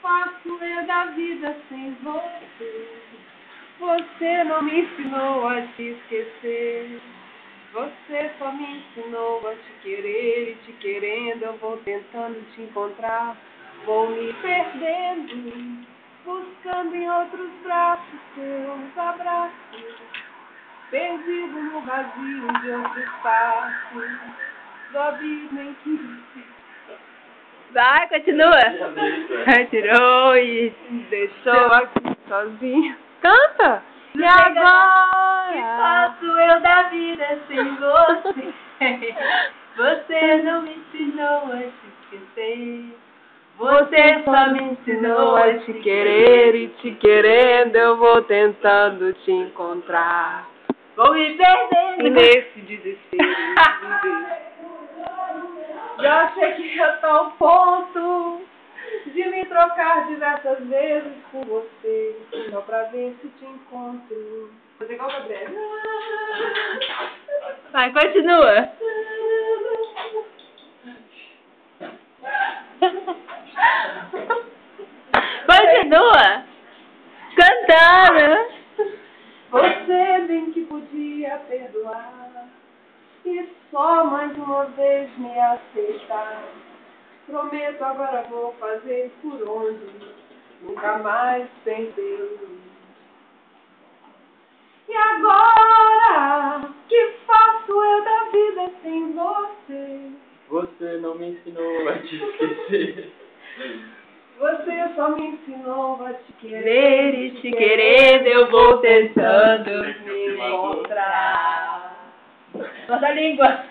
faço eu da vida sem você? Você não me ensinou a te esquecer. Você só me ensinou a te querer, e te querendo eu vou tentando te encontrar. Vou me perdendo, buscando em outros braços seus abraços, perdido no vazio de outro espaço, do abismo em que você... Vai, continua. Tirou e deixou aqui sozinho. Canta! E agora? Que faço eu da vida sem você? Você não me ensinou a te esquecer. Você só me ensinou a te querer, e te querendo eu vou tentando te encontrar. Vou me perdendo nesse desespero. Já sei que já tá ao ponto de me trocar diversas vezes por você, só pra ver se te encontro. Vou fazer igual o Gabriel. Vai, continua. Continua. Cantando. Você bem que podia perdoar e só mais uma vez me aceitar. Prometo agora vou fazer por onde nunca mais perdeu. E agora, que faço eu da vida sem você? Você não me ensinou a te esquecer. Você só me ensinou a te querer, e te querendo eu vou tentando me encontrar. Nossa língua.